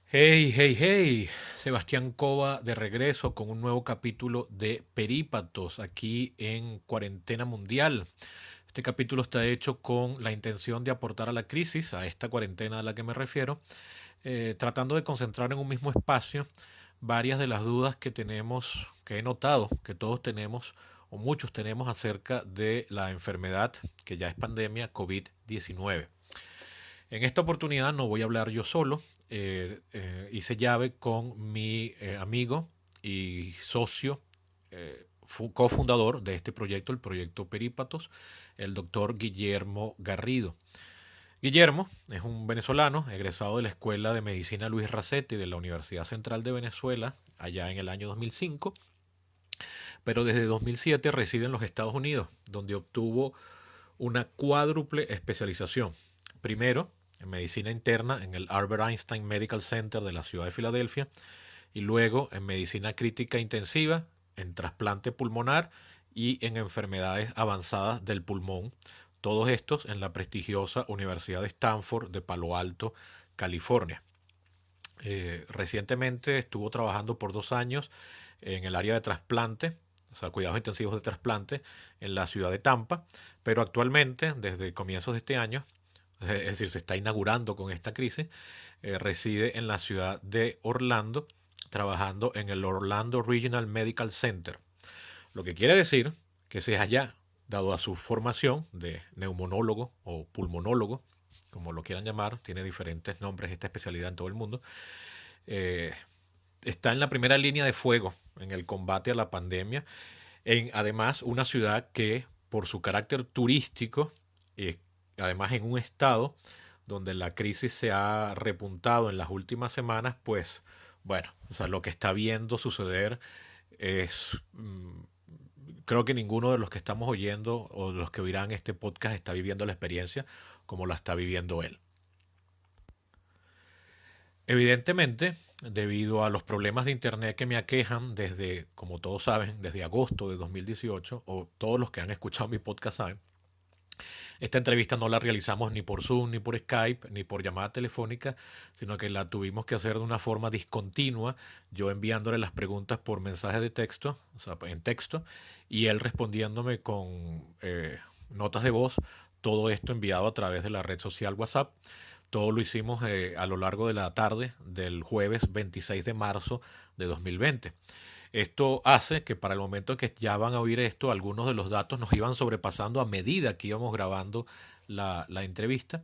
Hey, hey, hey, Sebastián Cova de regreso con un nuevo capítulo de Perípatos aquí en Cuarentena Mundial. Este capítulo está hecho con la intención de aportar a la crisis, a esta cuarentena a la que me refiero, tratando de concentrar en un mismo espacio varias de las dudas que tenemos, que he notado que todos tenemos o muchos tenemos acerca de la enfermedad que ya es pandemia COVID-19. En esta oportunidad no voy a hablar yo solo. Hice llave con mi amigo y socio, cofundador de este proyecto, el proyecto Perípatos, el doctor Guillermo Garrido. Guillermo es un venezolano egresado de la Escuela de Medicina Luis Racetti de la Universidad Central de Venezuela, allá en el año 2005, pero desde 2007 reside en los Estados Unidos, donde obtuvo una cuádruple especialización. Primero, en medicina interna en el Albert Einstein Medical Center de la ciudad de Filadelfia y luego en medicina crítica intensiva, en trasplante pulmonar y en enfermedades avanzadas del pulmón. Todos estos en la prestigiosa Universidad de Stanford de Palo Alto, California. Recientemente estuvo trabajando por 2 años en el área de trasplante, o sea, cuidados intensivos de trasplante, en la ciudad de Tampa, pero actualmente, desde comienzos de este año, es decir, se está inaugurando con esta crisis, reside en la ciudad de Orlando, trabajando en el Orlando Regional Medical Center. Lo que quiere decir que se haya dado a su formación de neumonólogo o pulmonólogo, como lo quieran llamar, tiene diferentes nombres esta especialidad en todo el mundo, eh, está en la primera línea de fuego en el combate a la pandemia, en además una ciudad que por su carácter turístico, y además en un estado donde la crisis se ha repuntado en las últimas semanas, pues bueno, o sea, lo que está viendo suceder es, creo que ninguno de los que estamos oyendo o de los que oirán este podcast está viviendo la experiencia como la está viviendo él. Evidentemente, debido a los problemas de Internet que me aquejan desde, como todos saben, desde agosto de 2018, o todos los que han escuchado mi podcast saben, esta entrevista no la realizamos ni por Zoom, ni por Skype, ni por llamada telefónica, sino que la tuvimos que hacer de una forma discontinua, yo enviándole las preguntas por mensaje de texto, o sea, en texto, y él respondiéndome con notas de voz, todo esto enviado a través de la red social WhatsApp. Todo lo hicimos a lo largo de la tarde del jueves 26 de marzo de 2020. Esto hace que para el momento que ya van a oír esto, algunos de los datos nos iban sobrepasando a medida que íbamos grabando la entrevista.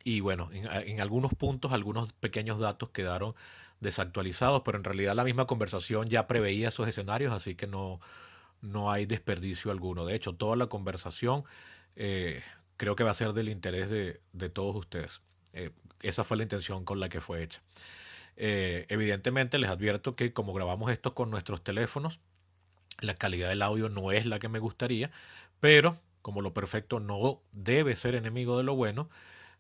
Y bueno, en algunos puntos, algunos pequeños datos quedaron desactualizados, pero en realidad la misma conversación ya preveía esos escenarios, así que no hay desperdicio alguno. De hecho, toda la conversación eh, creo que va a ser del interés de todos ustedes. Esa fue la intención con la que fue hecha. Evidentemente les advierto que como grabamos esto con nuestros teléfonos, la calidad del audio no es la que me gustaría, pero como lo perfecto no debe ser enemigo de lo bueno,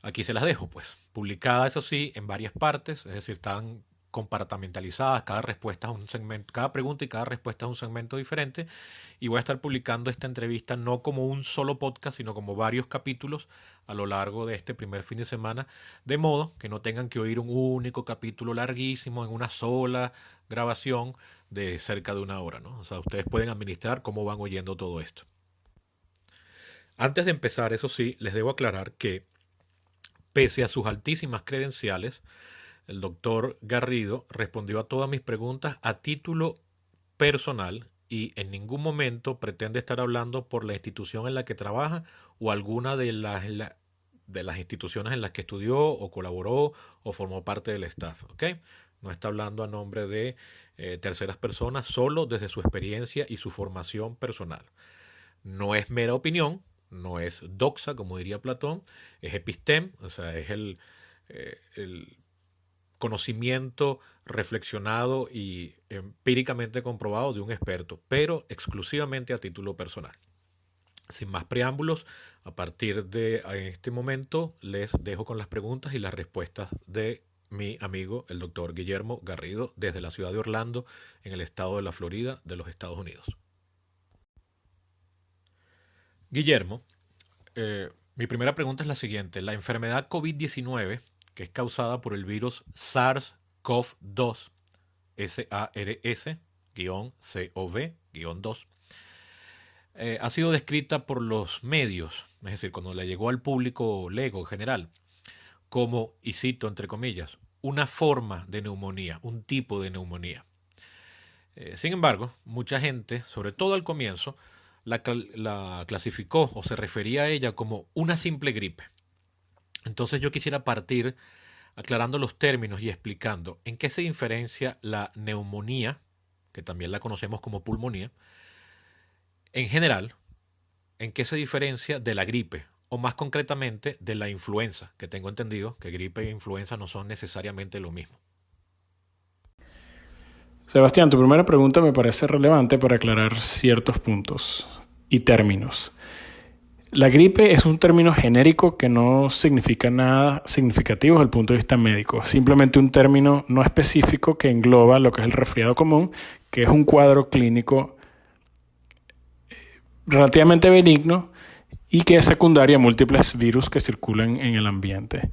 aquí se las dejo, pues, publicada, eso sí, en varias partes, es decir, están compartamentalizadas, cada respuesta es un segmento, cada pregunta y cada respuesta es un segmento diferente, y voy a estar publicando esta entrevista no como un solo podcast, sino como varios capítulos a lo largo de este primer fin de semana, de modo que no tengan que oír un único capítulo larguísimo en una sola grabación de cerca de 1 hora, ¿no? O sea, ustedes pueden administrar cómo van oyendo todo esto. Antes de empezar, eso sí, les debo aclarar que pese a sus altísimas credenciales, el doctor Garrido respondió a todas mis preguntas a título personal y en ningún momento pretende estar hablando por la institución en la que trabaja o alguna de las instituciones en las que estudió o colaboró o formó parte del staff. ¿Ok? No está hablando a nombre de terceras personas, solo desde su experiencia y su formación personal. No es mera opinión, no es doxa, como diría Platón, es epistem, o sea, es el conocimiento reflexionado y empíricamente comprobado de un experto, pero exclusivamente a título personal. Sin más preámbulos, a partir de este momento les dejo con las preguntas y las respuestas de mi amigo, el doctor Guillermo Garrido, desde la ciudad de Orlando, en el estado de la Florida, de los Estados Unidos. Guillermo, mi primera pregunta es la siguiente. La enfermedad COVID-19, que es causada por el virus SARS-CoV-2, SARS-CoV-2, SARS-CoV-2, ha sido descrita por los medios, es decir, cuando le llegó al público lego en general, como, y cito entre comillas, una forma de neumonía, un tipo de neumonía. Sin embargo, mucha gente, sobre todo al comienzo, la clasificó o se refería a ella como una simple gripe. Entonces yo quisiera partir aclarando los términos y explicando en qué se diferencia la neumonía, que también la conocemos como pulmonía, en general, en qué se diferencia de la gripe, o más concretamente de la influenza, que tengo entendido que gripe e influenza no son necesariamente lo mismo. Sebastián, tu primera pregunta me parece relevante para aclarar ciertos puntos y términos. La gripe es un término genérico que no significa nada significativo desde el punto de vista médico. Simplemente un término no específico que engloba lo que es el resfriado común, que es un cuadro clínico relativamente benigno y que es secundario a múltiples virus que circulan en el ambiente.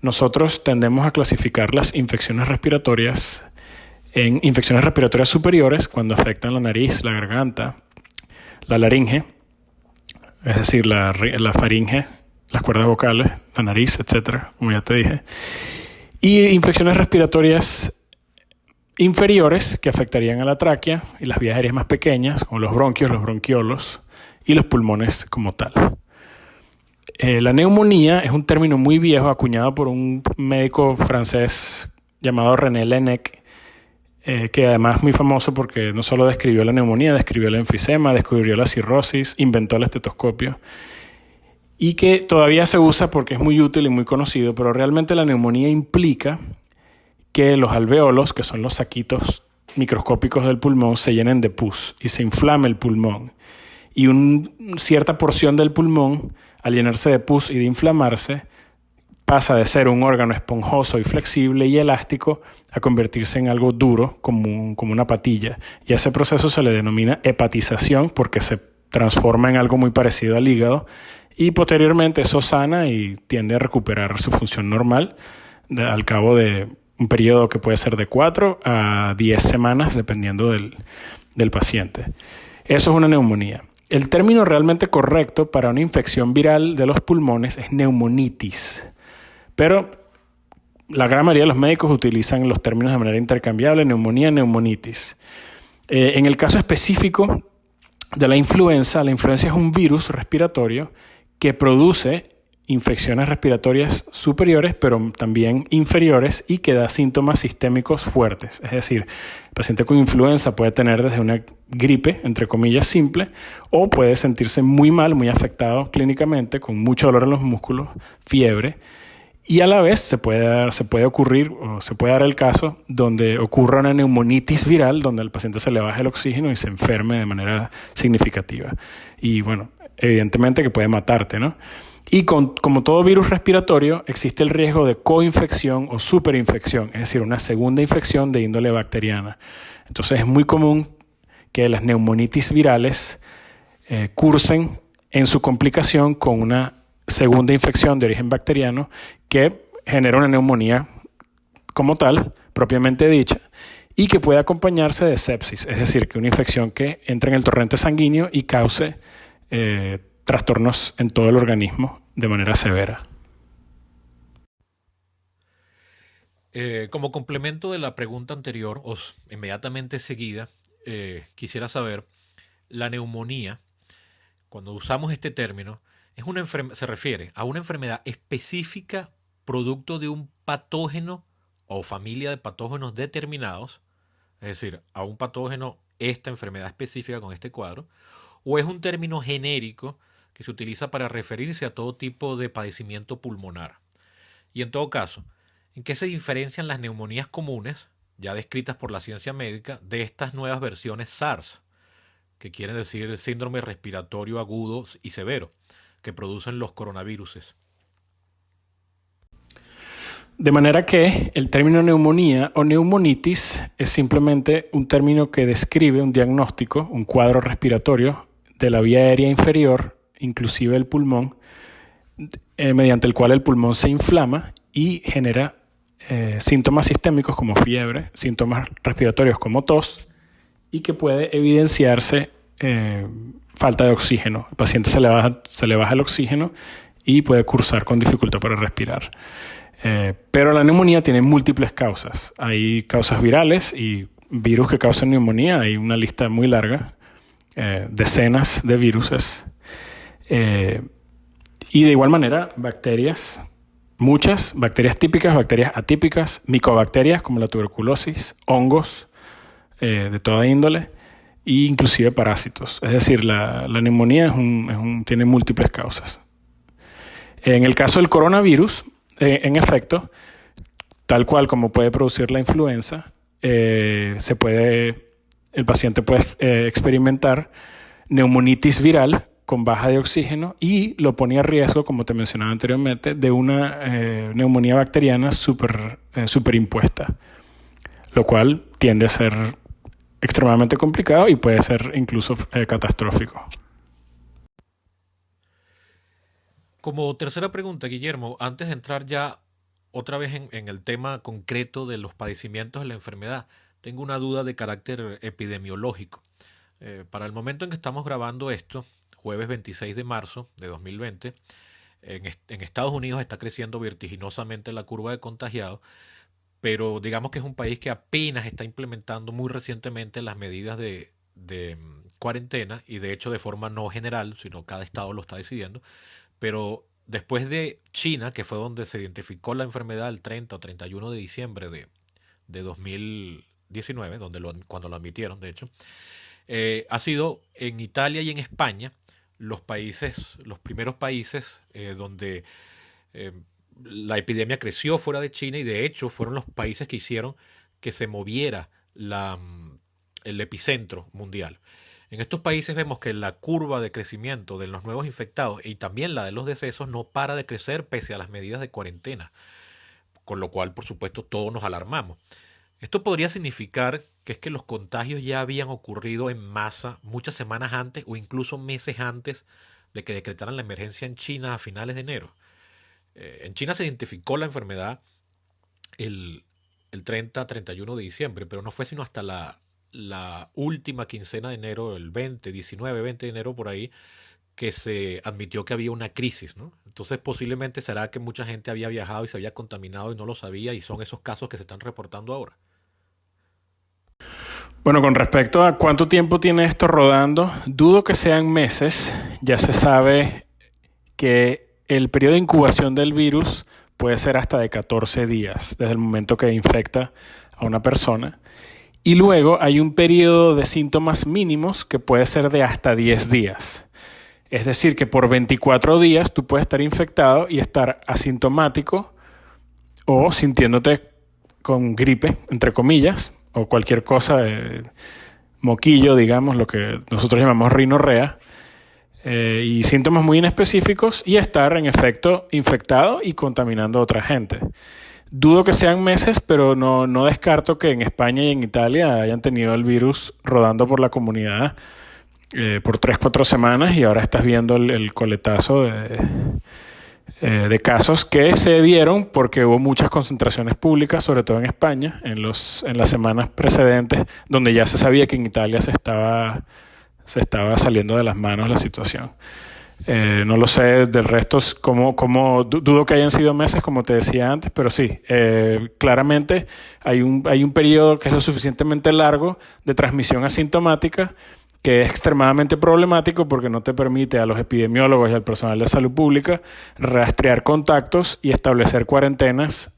Nosotros tendemos a clasificar las infecciones respiratorias en infecciones respiratorias superiores cuando afectan la nariz, la garganta, la laringe, es decir, la faringe, las cuerdas vocales, la nariz, etcétera, como ya te dije. Y infecciones respiratorias inferiores que afectarían a la tráquea y las vías aéreas más pequeñas, como los bronquios, los bronquiolos y los pulmones como tal. La neumonía es un término muy viejo acuñado por un médico francés llamado René Laennec, que además es muy famoso porque no solo describió la neumonía, describió el enfisema, descubrió la cirrosis, inventó el estetoscopio y que todavía se usa porque es muy útil y muy conocido, pero realmente la neumonía implica que los alvéolos, que son los saquitos microscópicos del pulmón, se llenen de pus y se inflame el pulmón. Y cierta porción del pulmón, al llenarse de pus y de inflamarse, pasa de ser un órgano esponjoso y flexible y elástico a convertirse en algo duro como una patilla. Y a ese proceso se le denomina hepatización porque se transforma en algo muy parecido al hígado y posteriormente eso sana y tiende a recuperar su función normal al cabo de un periodo que puede ser de 4 a 10 semanas dependiendo del paciente. Eso es una neumonía. El término realmente correcto para una infección viral de los pulmones es neumonitis. Pero la gran mayoría de los médicos utilizan los términos de manera intercambiable, neumonía, neumonitis. En el caso específico de la influenza es un virus respiratorio que produce infecciones respiratorias superiores, pero también inferiores y que da síntomas sistémicos fuertes. Es decir, el paciente con influenza puede tener desde una gripe, entre comillas, simple, o puede sentirse muy mal, muy afectado clínicamente, con mucho dolor en los músculos, fiebre. Y a la vez se puede dar el caso donde ocurra una neumonitis viral, donde al paciente se le baja el oxígeno y se enferme de manera significativa. Y bueno, evidentemente que puede matarte, ¿no? Y como todo virus respiratorio, existe el riesgo de coinfección o superinfección, es decir, una segunda infección de índole bacteriana. Entonces es muy común que las neumonitis virales cursen en su complicación con una segunda infección de origen bacteriano que genera una neumonía como tal, propiamente dicha, y que puede acompañarse de sepsis, es decir, que una infección que entre en el torrente sanguíneo y cause trastornos en todo el organismo de manera severa. Como complemento de la pregunta anterior, o inmediatamente seguida, quisiera saber, la neumonía, cuando usamos este término, se refiere a una enfermedad específica producto de un patógeno o familia de patógenos determinados, es decir, a un patógeno, esta enfermedad específica con este cuadro, o es un término genérico que se utiliza para referirse a todo tipo de padecimiento pulmonar. Y en todo caso, ¿en qué se diferencian las neumonías comunes, ya descritas por la ciencia médica, de estas nuevas versiones SARS, que quieren decir síndrome respiratorio agudo y severo, que producen los coronaviruses? De manera que el término neumonía o neumonitis es simplemente un término que describe un diagnóstico, un cuadro respiratorio de la vía aérea inferior, inclusive el pulmón, mediante el cual el pulmón se inflama y genera síntomas sistémicos como fiebre, síntomas respiratorios como tos, y que puede evidenciarse falta de oxígeno. Al paciente se le baja el oxígeno y puede cursar con dificultad para respirar. Pero la neumonía tiene múltiples causas. Hay causas virales y virus que causan neumonía. Hay una lista muy larga, decenas de viruses. Y de igual manera, bacterias, muchas, bacterias típicas, bacterias atípicas, micobacterias como la tuberculosis, hongos de toda índole, e inclusive parásitos. Es decir, la neumonía tiene múltiples causas. En el caso del coronavirus, en efecto, tal cual como puede producir la influenza, el paciente puede experimentar neumonitis viral con baja de oxígeno y lo pone a riesgo, como te mencionaba anteriormente, de una neumonía bacteriana superimpuesta, lo cual tiende a ser extremadamente complicado y puede ser incluso catastrófico. Como tercera pregunta, Guillermo, antes de entrar ya otra vez en el tema concreto de los padecimientos de la enfermedad, tengo una duda de carácter epidemiológico. Para el momento en que estamos grabando esto, jueves 26 de marzo de 2020, en Estados Unidos está creciendo vertiginosamente la curva de contagiados, pero digamos que es un país que apenas está implementando muy recientemente las medidas de cuarentena y de hecho de forma no general, sino cada estado lo está decidiendo. Pero después de China, que fue donde se identificó la enfermedad el 30 o 31 de diciembre de 2019, cuando lo admitieron, de hecho, ha sido en Italia y en España los primeros países donde eh, la epidemia creció fuera de China y de hecho fueron los países que hicieron que se moviera el epicentro mundial. En estos países vemos que la curva de crecimiento de los nuevos infectados y también la de los decesos no para de crecer pese a las medidas de cuarentena, con lo cual, por supuesto, todos nos alarmamos. Esto podría significar que es que los contagios ya habían ocurrido en masa muchas semanas antes o incluso meses antes de que decretaran la emergencia en China a finales de enero. En China se identificó la enfermedad el 30-31 de diciembre, pero no fue sino hasta la última quincena de enero, el 20, 19, 20 de enero por ahí, que se admitió que había una crisis, ¿no? Entonces posiblemente será que mucha gente había viajado y se había contaminado y no lo sabía y son esos casos que se están reportando ahora. Bueno, con respecto a cuánto tiempo tiene esto rodando, dudo que sean meses. Ya se sabe que el periodo de incubación del virus puede ser hasta de 14 días, desde el momento que infecta a una persona. Y luego hay un periodo de síntomas mínimos que puede ser de hasta 10 días. Es decir, que por 24 días tú puedes estar infectado y estar asintomático o sintiéndote con gripe, entre comillas, o cualquier cosa, moquillo, digamos, lo que nosotros llamamos rinorrea, y síntomas muy inespecíficos y estar en efecto infectado y contaminando a otra gente. Dudo que sean meses, pero no descarto que en España y en Italia hayan tenido el virus rodando por la comunidad por 3-4 semanas y ahora estás viendo el coletazo de casos que se dieron porque hubo muchas concentraciones públicas, sobre todo en España, en las semanas precedentes, donde ya se sabía que en Italia se estaba saliendo de las manos la situación. No lo sé del resto, dudo que hayan sido meses, como te decía antes, pero sí, claramente hay un periodo que es lo suficientemente largo de transmisión asintomática que es extremadamente problemático porque no te permite a los epidemiólogos y al personal de salud pública rastrear contactos y establecer cuarentenas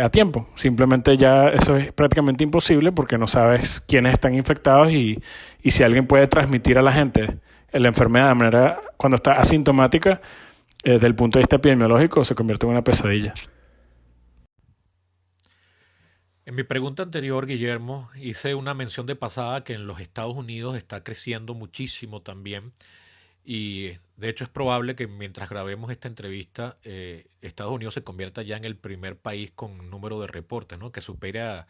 a tiempo. Simplemente ya eso es prácticamente imposible porque no sabes quiénes están infectados y si alguien puede transmitir a la gente la enfermedad de manera cuando está asintomática, desde el punto de vista epidemiológico se convierte en una pesadilla. En mi pregunta anterior, Guillermo, hice una mención de pasada que en los Estados Unidos está creciendo muchísimo también y de hecho es probable que mientras grabemos esta entrevista, Estados Unidos se convierta ya en el primer país con número de reportes, ¿no? Que supere a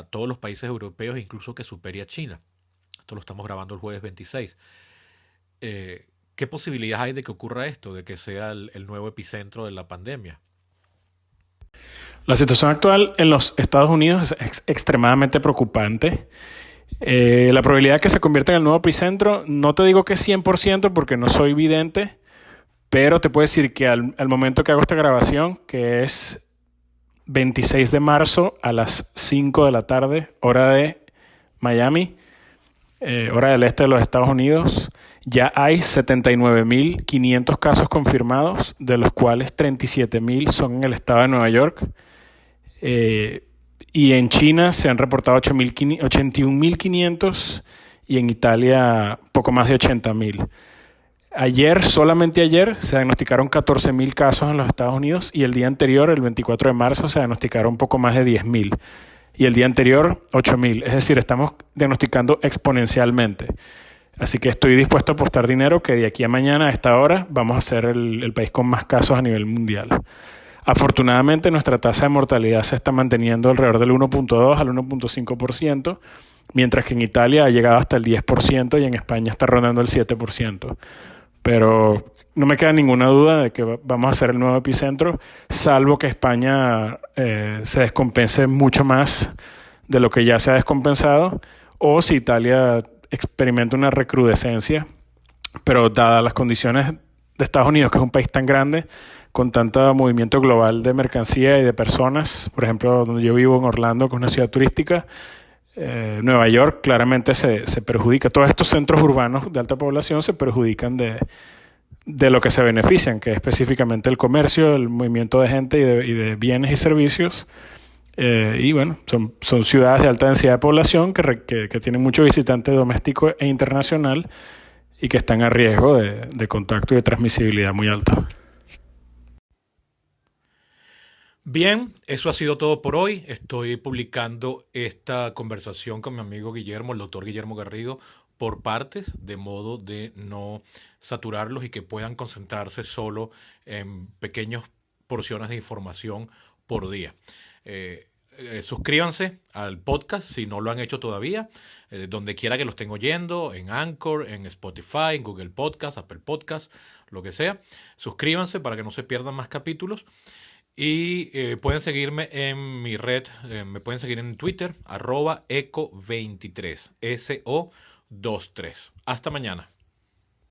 todos los países europeos, incluso que supere a China. Esto lo estamos grabando el jueves 26. ¿Qué posibilidades hay de que ocurra esto, de que sea el nuevo epicentro de la pandemia? La situación actual en los Estados Unidos es extremadamente preocupante. La probabilidad de que se convierta en el nuevo epicentro, no te digo que es 100% porque no soy vidente, pero te puedo decir que al momento que hago esta grabación, que es 26 de marzo a las 5 de la tarde, hora de Miami, hora del este de los Estados Unidos, ya hay 79.500 casos confirmados, de los cuales 37.000 son en el estado de Nueva York. Y en China se han reportado 81.500 y en Italia poco más de 80.000. Solamente ayer, se diagnosticaron 14.000 casos en los Estados Unidos y el día anterior, el 24 de marzo, se diagnosticaron poco más de 10.000. Y el día anterior, 8.000. Es decir, estamos diagnosticando exponencialmente. Así que estoy dispuesto a apostar dinero que de aquí a mañana, a esta hora, vamos a ser el país con más casos a nivel mundial. Afortunadamente, nuestra tasa de mortalidad se está manteniendo alrededor del 1.2 al 1.5%, mientras que en Italia ha llegado hasta el 10% y en España está rondando el 7%. Pero no me queda ninguna duda de que vamos a ser el nuevo epicentro, salvo que España se descompense mucho más de lo que ya se ha descompensado, o si Italia experimenta una recrudescencia. Pero dadas las condiciones de Estados Unidos, que es un país tan grande, con tanto movimiento global de mercancía y de personas, por ejemplo, donde yo vivo en Orlando, que es una ciudad turística, Nueva York claramente se perjudica. Todos estos centros urbanos de alta población se perjudican de lo que se benefician, que es específicamente el comercio, el movimiento de gente y de bienes y servicios. Y bueno, son ciudades de alta densidad de población que tienen mucho visitante doméstico e internacional y que están a riesgo de contacto y de transmisibilidad muy alta. Bien, eso ha sido todo por hoy. Estoy publicando esta conversación con mi amigo Guillermo, el doctor Guillermo Garrido, por partes, de modo de no saturarlos y que puedan concentrarse solo en pequeñas porciones de información por día. Suscríbanse al podcast si no lo han hecho todavía, donde quiera que lo estén oyendo, en Anchor, en Spotify, en Google Podcast, Apple Podcast, lo que sea. Suscríbanse para que no se pierdan más capítulos. Y pueden seguirme en mi red, me pueden seguir en Twitter, @eco23, SO23. Hasta mañana.